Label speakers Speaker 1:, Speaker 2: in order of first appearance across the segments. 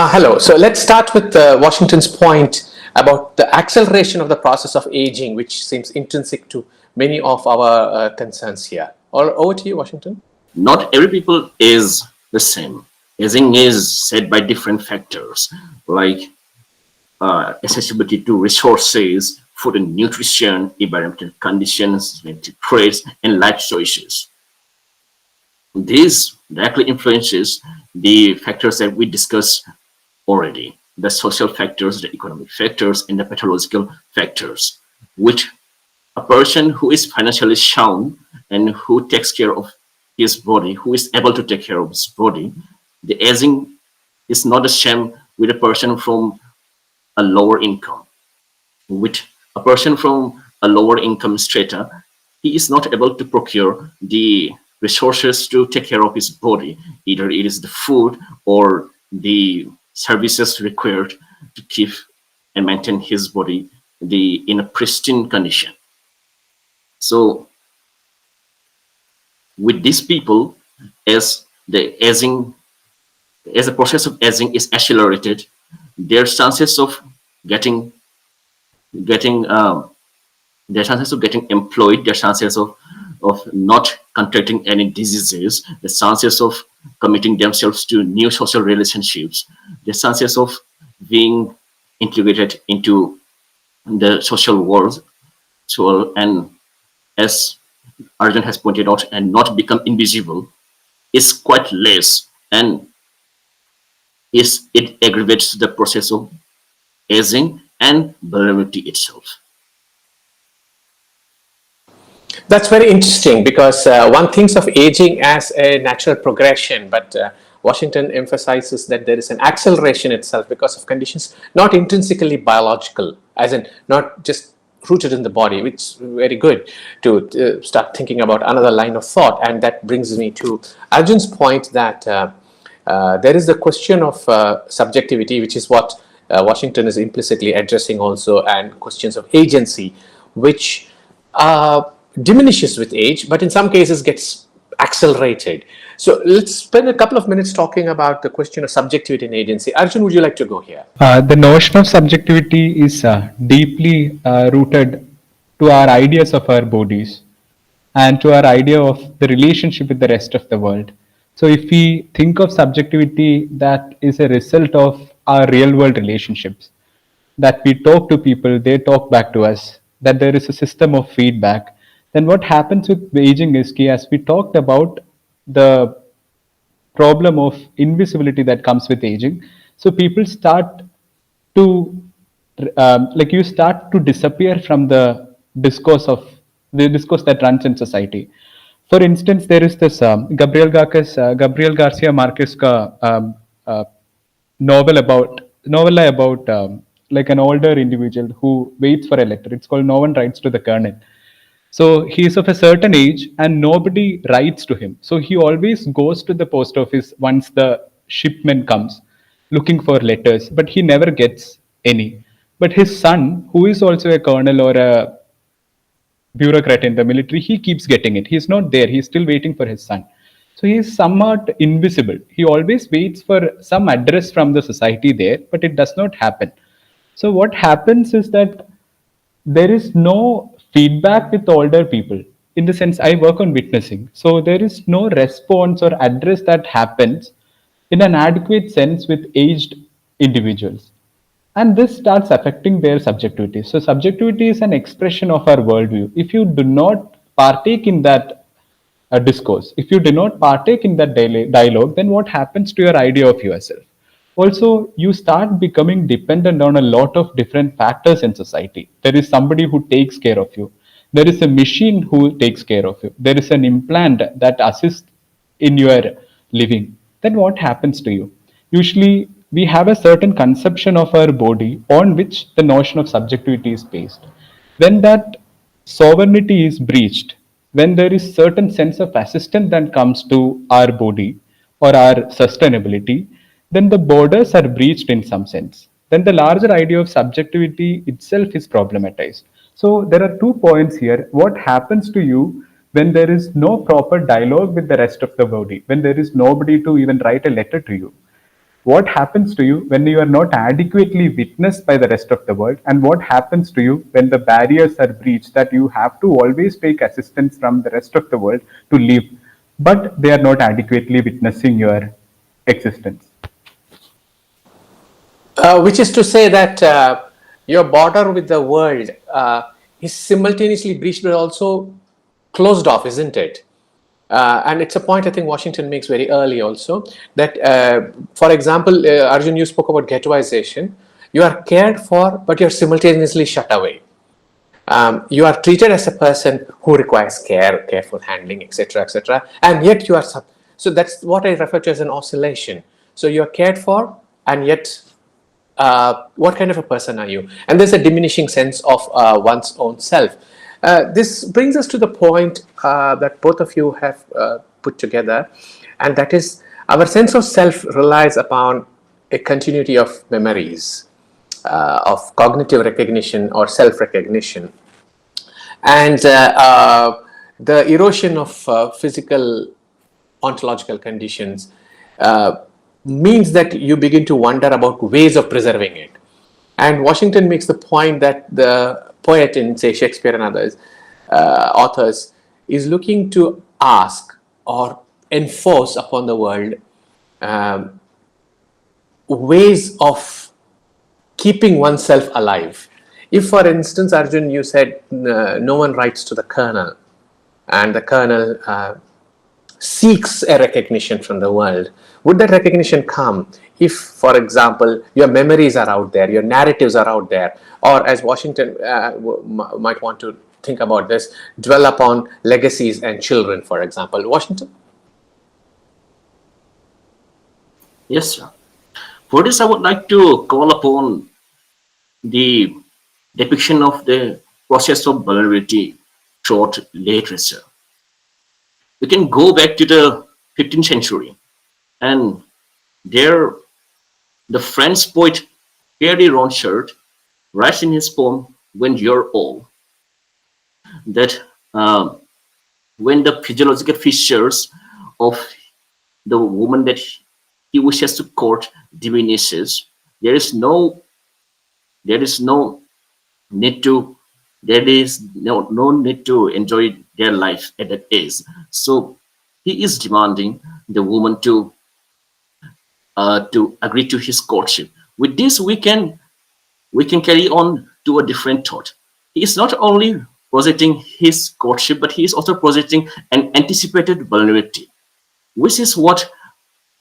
Speaker 1: Hello. So let's start with Washington's point about the acceleration of the process of aging, which seems intrinsic to many of our concerns here. Over to you, Washington.
Speaker 2: Not every people is the same. Aging is set by different factors like accessibility to resources, food and nutrition, environmental conditions, genetic traits, and life choices. This directly influences the factors that we discussed already, the social factors, the economic factors, and the pathological factors, which a person who is financially sound and who takes care of his body, who is able to take care of his body, the aging is not the same with a person from a lower income. With a person from a lower income strata, he is not able to procure the resources to take care of his body. Either it is the food or the services required to keep and maintain his body in a pristine condition. So with these people, as the process of aging is accelerated, their chances of getting their chances of getting employed, their chances of not contracting any diseases, the chances of committing themselves to new social relationships, the chances of being integrated into the social world, so and as Arjun has pointed out, and not become invisible, is quite less, and it aggravates the process of aging and vulnerability itself.
Speaker 1: That's very interesting because one thinks of aging as a natural progression, but Washington emphasizes that there is an acceleration itself because of conditions not intrinsically biological, as in not just rooted in the body, which is very good to start thinking about another line of thought. And that brings me to Arjun's point that there is the question of subjectivity, which is what Washington is implicitly addressing also, and questions of agency, which diminishes with age, but in some cases gets accelerated. So let's spend a couple of minutes talking about the question of subjectivity and agency. Arjun, would you like to go here?
Speaker 3: The notion of subjectivity is deeply rooted to our ideas of our bodies and to our idea of the relationship with the rest of the world. So if we think of subjectivity, that is a result of our real world relationships, that we talk to people, they talk back to us, that there is a system of feedback. Then what happens with aging is key, as we talked about the problem of invisibility that comes with aging. So people start to like you start to disappear from the discourse that runs in society. For instance, there is this Gabriel Garcia Marquez novella about like an older individual who waits for a letter. It's called No One Writes to the Colonel. So he is of a certain age and nobody writes to him. So he always goes to the post office once the shipment comes looking for letters, but he never gets any. But his son, who is also a colonel or a bureaucrat in the military, he keeps getting it. He's not there, he's still waiting for his son. So he is somewhat invisible. He always waits for some address from the society there, but it does not happen. So what happens is that there is no feedback with older people. In the sense, I work on witnessing, so there is no response or address that happens in an adequate sense with aged individuals, and this starts affecting their subjectivity. So subjectivity is an expression of our worldview. If you do not partake in that discourse, if you do not partake in that daily dialogue, then what happens to your idea of yourself? Also, you start becoming dependent on a lot of different factors in society. There is somebody who takes care of you, there is a machine who takes care of you, there is an implant that assists in your living. Then what happens to you? Usually we have a certain conception of our body on which the notion of subjectivity is based. When that sovereignty is breached, when there is certain sense of assistance that comes to our body or our sustainability, then the borders are breached in some sense. Then the larger idea of subjectivity itself is problematized. So there are 2 points here. What happens to you when there is no proper dialogue with the rest of the body, when there is nobody to even write a letter to you? what happens to you when you are not adequately witnessed by the rest of the world, and what happens to you when the barriers are breached that you have to always take assistance from the rest of the world to live, but they are not adequately witnessing your existence.
Speaker 1: Which is to say that your border with the world is simultaneously breached but also closed off, isn't it? And it's a point I think Washington makes very early also that, for example, Arjun, you spoke about ghettoization. You are cared for, but you're simultaneously shut away. You are treated as a person who requires care, careful handling, etc., etc., and yet you are so that's what I refer to as an oscillation. So you are cared for, and yet what kind of a person are you? And there's a diminishing sense of one's own self. This brings us to the point that both of you have put together, and that is our sense of self relies upon a continuity of memories, of cognitive recognition or self recognition, and the erosion of physical ontological conditions means that you begin to wonder about ways of preserving it. And Washington makes the point that the poet in, say, Shakespeare and others, authors, is looking to ask or enforce upon the world um, ways of keeping oneself alive. If, for instance, Arjun, you said no one writes to the kernel, and the kernel seeks a recognition from the world, would that recognition come if, for example, your memories are out there, your narratives are out there, or as Washington might want to think about this, dwell upon legacies and children, for example? Washington?
Speaker 2: Yes, sir. For this, I would like to call upon the depiction of the process of vulnerability throughout literature. We can go back to the 15th century, and there the French poet Pierre Ronchard writes in his poem "When You're Old" that when the physiological features of the woman that he wishes to court diminishes, there is no there is no need to there is no need to enjoy their life at that age. So he is demanding the woman to agree to his courtship. With this, we can carry on to a different thought. He is not only projecting his courtship, but he is also projecting an anticipated vulnerability, which is what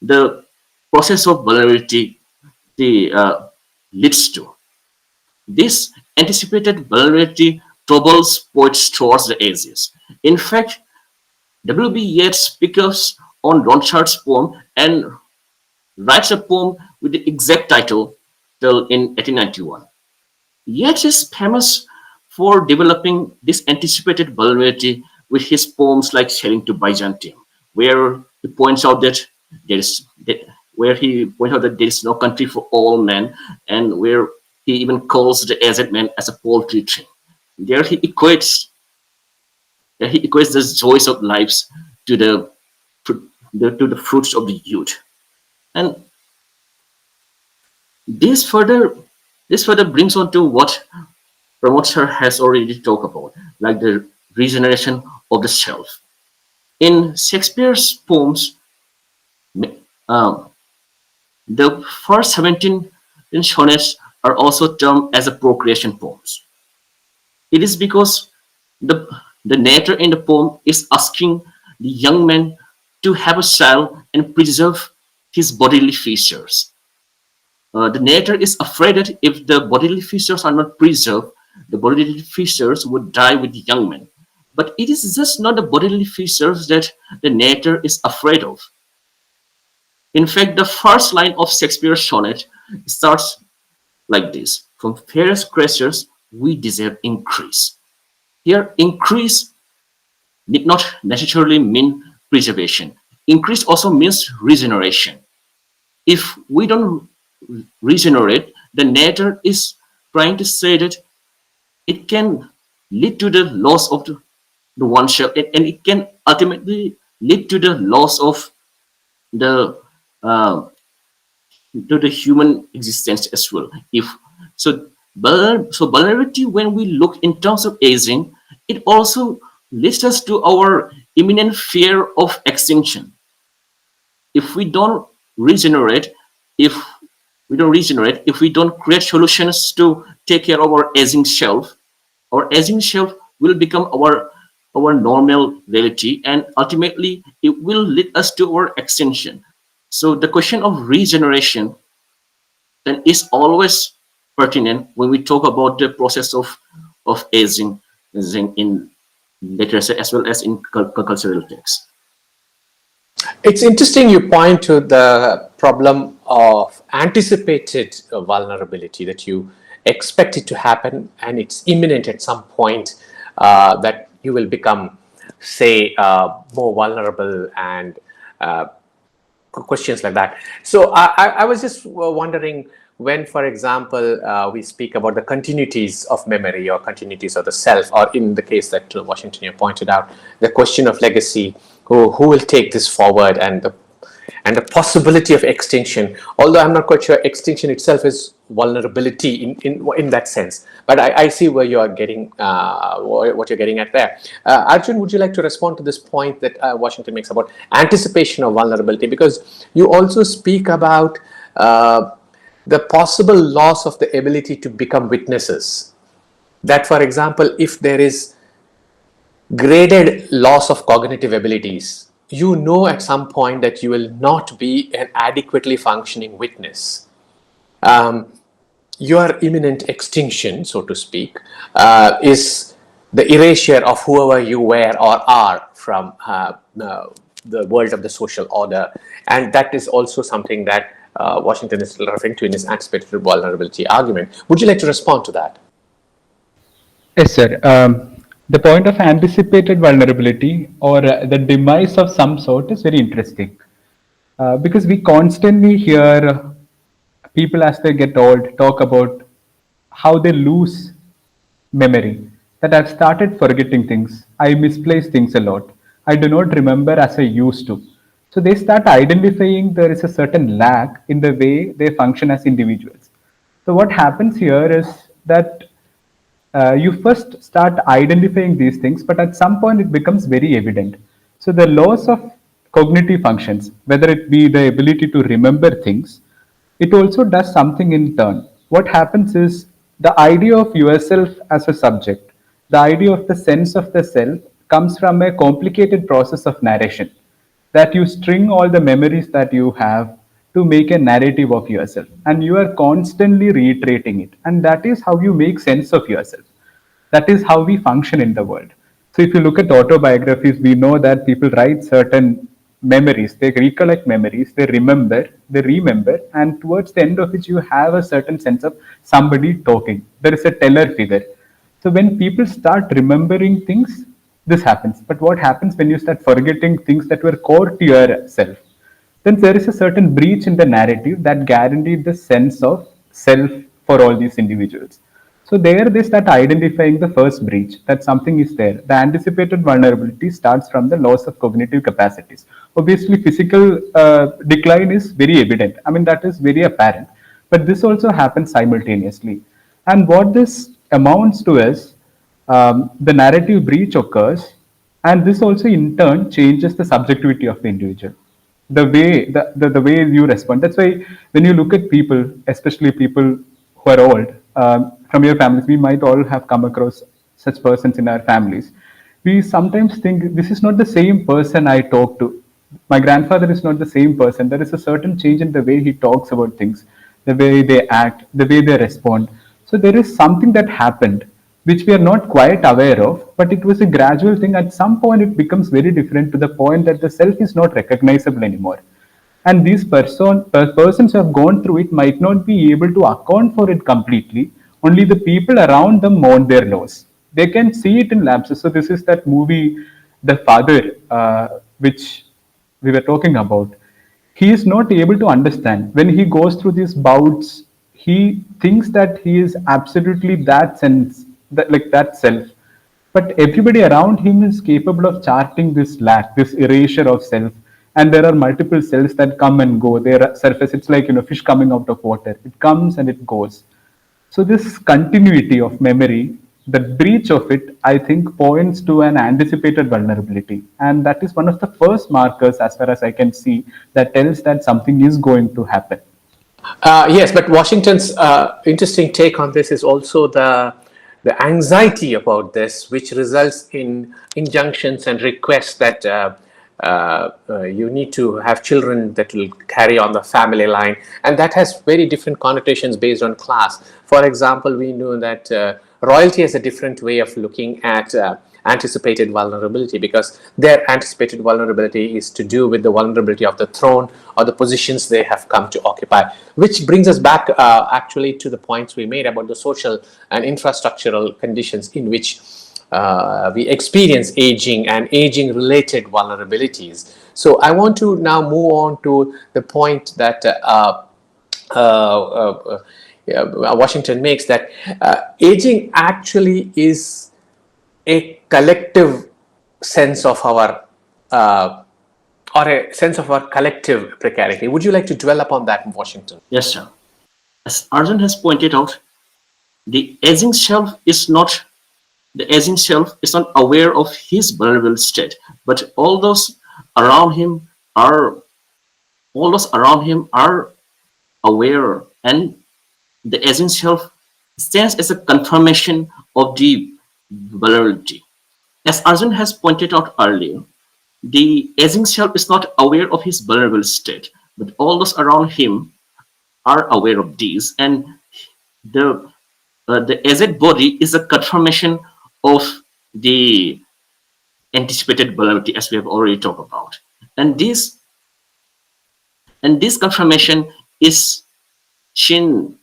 Speaker 2: the process of vulnerability leads to. This anticipated vulnerability troubles poets towards the ages. In fact, W.B. Yeats picks up on Ronchard's poem and writes a poem with the exact title till in 1891. Yeats is famous for developing this anticipated vulnerability with his poems like Sailing to Byzantium, where he points out that there is that where he points out that there is no country for all men, and where he even calls the aged man as a poultry tree. There he equates the joys of lives to the fruits of the youth. And this further this further brings on to what Promoter has already talked about, like the regeneration of the self. In Shakespeare's poems, um, the first 17 sonnets are also termed as a procreation poems. It is because the narrator in the poem is asking the young man to have a child and preserve his bodily features. The narrator is afraid that if the bodily features are not preserved, the bodily features would die with the young man. But it is just not the bodily features that the narrator is afraid of. In fact, the first line of Shakespeare's sonnet starts like this: "From fairest creatures we deserve increase." Here, increase need not necessarily mean preservation. Increase also means regeneration. If we don't regenerate, the narrator is trying to say that it can lead to the loss of the oneself, and it can ultimately lead to the loss of the uh, to the human existence as well. If so, vulnerability, when we look in terms of aging, it also leads us to our imminent fear of extinction. If we don't regenerate, if if we don't create solutions to take care of our aging self will become our normal reality, and ultimately it will lead us to our extinction. So the question of regeneration then is always pertinent when we talk about the process of aging in literature as well as in cultural texts.
Speaker 1: It's interesting you point to the problem of anticipated vulnerability, that you expect it to happen and it's imminent at some point, that you will become, say, more vulnerable, and questions like that. So I was just wondering, when, for example, we speak about the continuities of memory or continuities of the self, or in the case that Washington you pointed out, the question of legacy, who will take this forward, and the possibility of extinction. Although I'm not quite sure extinction itself is vulnerability in that sense, but I see where you are getting, what you're getting at there. Arjun, would you like to respond to this point that Washington makes about anticipation of vulnerability? Because you also speak about the possible loss of the ability to become witnesses. That, for example, if there is graded loss of cognitive abilities, you know at some point that you will not be an adequately functioning witness. Your imminent extinction, so to speak, is the erasure of whoever you were or are from the world of the social order. And that is also something that Washington is referring to in his anticipated vulnerability argument. Would you like to respond to that?
Speaker 3: Yes, sir. The point of anticipated vulnerability or the demise of some sort is very interesting because we constantly hear people as they get old talk about how they lose memory. That I've started forgetting things. I misplace things a lot. I do not remember as I used to. So they start identifying there is a certain lack in the way they function as individuals. So what happens here is that you first start identifying these things, but at some point it becomes very evident. So the loss of cognitive functions, whether it be the ability to remember things, it also does something in turn. What happens is the idea of yourself as a subject, the idea of the sense of the self comes from a complicated process of narration, that you string all the memories that you have to make a narrative of yourself, and you are constantly reiterating it, and that is how you make sense of yourself. That is how we function in the world. So if you look at autobiographies, we know that people write certain memories, they recollect memories, they remember, and towards the end of it you have a certain sense of somebody talking, there is a teller figure. So when people start remembering things, this happens. But what happens when you start forgetting things that were core to yourself? Then there is a certain breach in the narrative that guaranteed the sense of self for all these individuals. So there they start identifying the first breach, that something is there. The anticipated vulnerability starts from the loss of cognitive capacities. Obviously, physical decline is very evident. I mean, that is very apparent. But this also happens simultaneously. And what this amounts to is the narrative breach occurs, and this also in turn changes the subjectivity of the individual, the way you respond. That's why when you look at people, especially people who are old, from your families, we might all have come across such persons in our families. We sometimes think this is not the same person I talk to. My grandfather is not the same person. There is a certain change in the way he talks about things, the way they act, the way they respond. So there is something that happened which we are not quite aware of, but it was a gradual thing. At some point, it becomes very different to the point that the self is not recognizable anymore. And these persons who have gone through it might not be able to account for it completely. Only the people around them mourn their loss. They can see it in lapses. So this is that movie, The Father, which we were talking about. He is not able to understand when he goes through these bouts. He thinks that he is absolutely that sense, that like that self, but everybody around him is capable of charting this lack, this erasure of self, and there are multiple cells that come and go. Their surface, it's like fish coming out of water. It comes and it goes. So this continuity of memory, the breach of it, I think points to an anticipated vulnerability. And that is one of the first markers, as far as I can see, that tells that something is going to happen.
Speaker 1: Yes, but Washington's interesting take on this is also the anxiety about this, which results in injunctions and requests that you need to have children that will carry on the family line, and that has very different connotations based on class. For example, we know that royalty has a different way of looking at anticipated vulnerability, because their anticipated vulnerability is to do with the vulnerability of the throne or the positions they have come to occupy, which brings us back actually to the points we made about the social and infrastructural conditions in which we experience aging and aging related vulnerabilities. So I want to now move on to the point that Washington makes, that aging actually is a collective sense of our or a sense of our collective precarity. Would you like to dwell upon that, Washington?
Speaker 2: Yes, sir. As Arjun has pointed out, the aging self is not aware of his vulnerable state, but all those around him are aware, and the aging self stands as a confirmation of the vulnerability. As Arjun has pointed out earlier, the aging self is not aware of his vulnerable state, but all those around him are aware of these, and the aged body is a confirmation of the anticipated vulnerability, as we have already talked about. And this confirmation is seen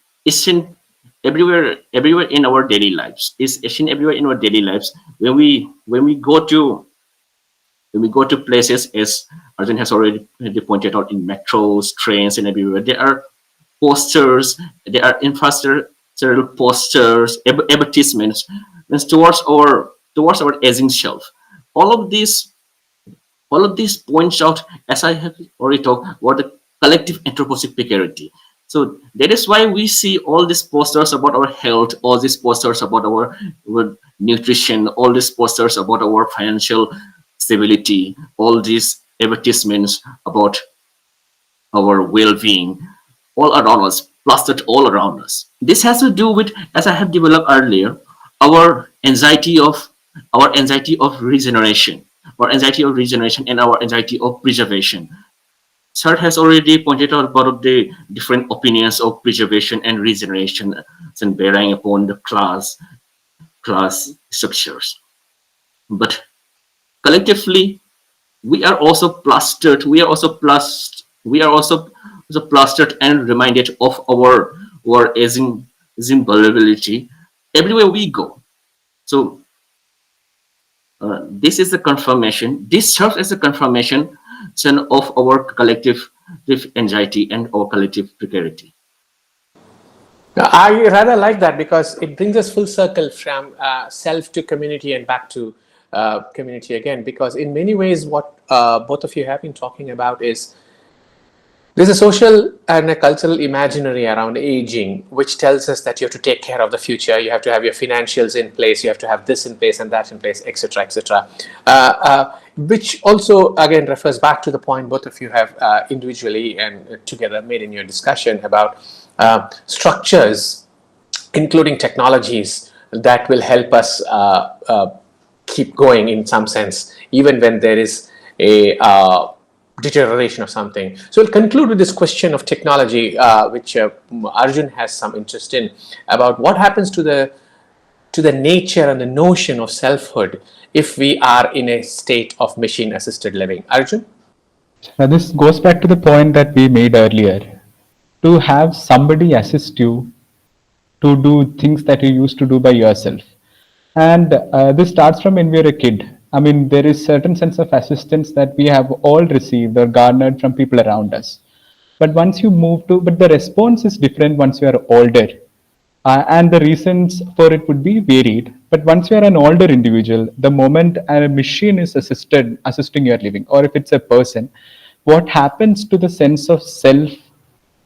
Speaker 2: everywhere in our daily lives. Is seen everywhere in our daily lives when we go to places, as Arjun has already pointed out, in metros, trains, and everywhere. There are posters, there are infrastructural posters, advertisements towards our aging self. All of these points out, as I have already talked, about the collective anthropocentric precarity. So that is why we see all these posters about our health, all these posters about our nutrition, all these posters about our financial stability, all these advertisements about our well-being, all around us, plastered all around us. This has to do with, as I have developed earlier, our anxiety of regeneration, and our anxiety of preservation. Sir has already pointed out about the different opinions of preservation and regeneration, and bearing upon the class structures. But collectively, we are also plastered. We are also plastered and reminded of our aging vulnerability everywhere we go. So this is a confirmation. This serves as a confirmation of our collective anxiety and our collective precarity.
Speaker 1: Now, I rather like that, because it brings us full circle from self to community and back to community again. Because in many ways, what both of you have been talking about is there's a social and a cultural imaginary around aging, which tells us that you have to take care of the future, you have to have your financials in place, you have to have this in place and that in place, etc., etc. Which also, again, refers back to the point both of you have individually and together made in your discussion about structures, including technologies, that will help us keep going in some sense, even when there is a deterioration of something. So we'll conclude with this question of technology, which Arjun has some interest in, about what happens to the nature and the notion of selfhood if we are in a state of machine-assisted living. Arjun?
Speaker 3: Now, this goes back to the point that we made earlier. To have somebody assist you to do things that you used to do by yourself. And this starts from when we are a kid. I mean, there is certain sense of assistance that we have all received or garnered from people around us. But once you move to, but the response is different once you are older. And the reasons for it would be varied. But once you are an older individual, the moment a machine is assisting your living, or if it's a person, what happens to the sense of self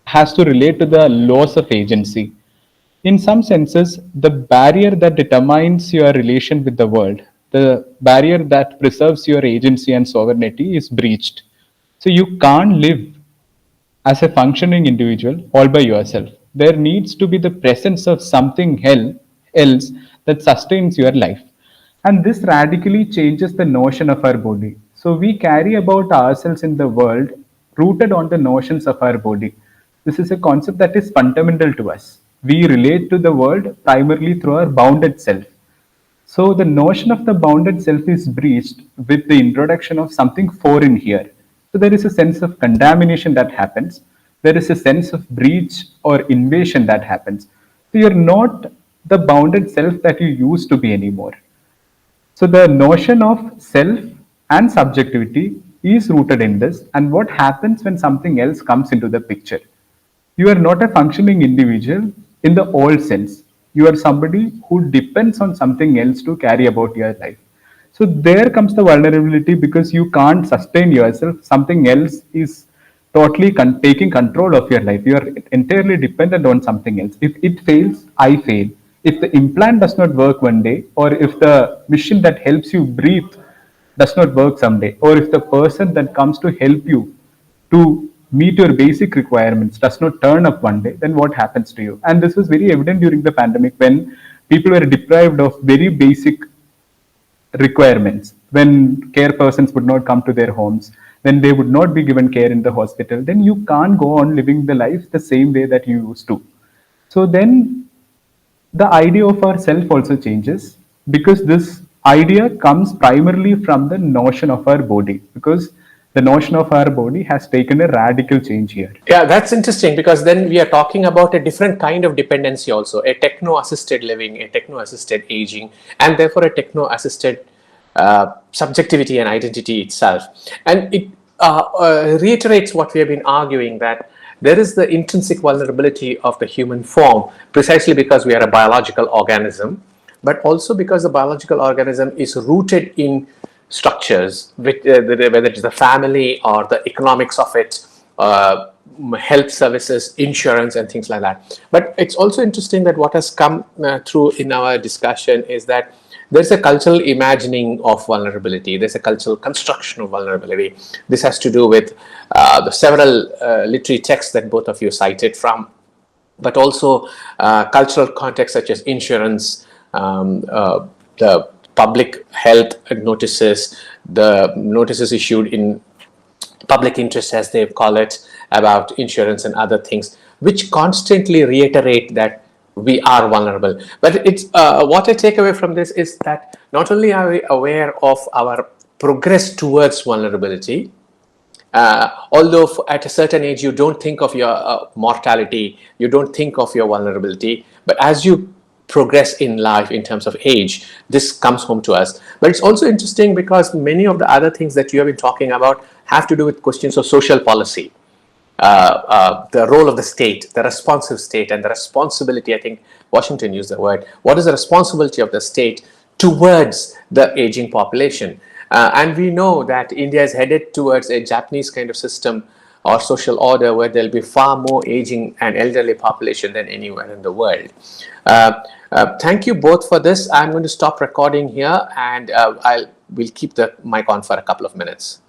Speaker 3: has to relate to the loss of agency. In some senses, the barrier that determines your relation with the world, the barrier that preserves your agency and sovereignty, is breached. So you can't live as a functioning individual all by yourself. There needs to be the presence of something else that sustains your life. And this radically changes the notion of our body. So we carry about ourselves in the world rooted on the notions of our body. This is a concept that is fundamental to us. We relate to the world primarily through our bounded self. So the notion of the bounded self is breached with the introduction of something foreign here. So there is a sense of contamination that happens. There is a sense of breach or invasion that happens. So you're not the bounded self that you used to be anymore. So the notion of self and subjectivity is rooted in this. And what happens when something else comes into the picture? You are not a functioning individual in the old sense. You are somebody who depends on something else to carry about your life. So there comes the vulnerability because you can't sustain yourself. Something else is totally taking control of your life. You are entirely dependent on something else. If it fails, I fail. If the implant does not work one day, or if the machine that helps you breathe does not work someday, or if the person that comes to help you to meet your basic requirements does not turn up one day, then what happens to you? And this was very evident during the pandemic when people were deprived of very basic requirements, when care persons would not come to their homes, when they would not be given care in the hospital, then you can't go on living the life the same way that you used to. So then the idea of our self also changes, because this idea comes primarily from the notion of our body, because the notion of our body has taken a radical change here.
Speaker 1: Yeah, that's interesting, because then we are talking about a different kind of dependency also, a techno-assisted living, a techno-assisted aging, and therefore a techno-assisted subjectivity and identity itself. And it reiterates what we have been arguing, that there is the intrinsic vulnerability of the human form precisely because we are a biological organism, but also because the biological organism is rooted in structures, whether it's the family or the economics of it, health services, insurance, and things like that. But it's also interesting that what has come through in our discussion is that there's a cultural imagining of vulnerability. There's a cultural construction of vulnerability. This has to do with the several literary texts that both of you cited from, but also cultural contexts such as insurance, the public health notices, the notices issued in public interest, as they call it, about insurance and other things, which constantly reiterate that we are vulnerable. But it's what I take away from this is that not only are we aware of our progress towards vulnerability, although at a certain age you don't think of your mortality, you don't think of your vulnerability, but as you progress in life in terms of age, this comes home to us. But it's also interesting because many of the other things that you have been talking about have to do with questions of social policy, the role of the state, the responsive state, and the responsibility. I think Washington used the word. What is the responsibility of the state towards the aging population? And we know that India is headed towards a Japanese kind of system or social order where there'll be far more aging and elderly population than anywhere in the world. Thank you both for this. I'm going to stop recording here, and we'll keep the mic on for a couple of minutes.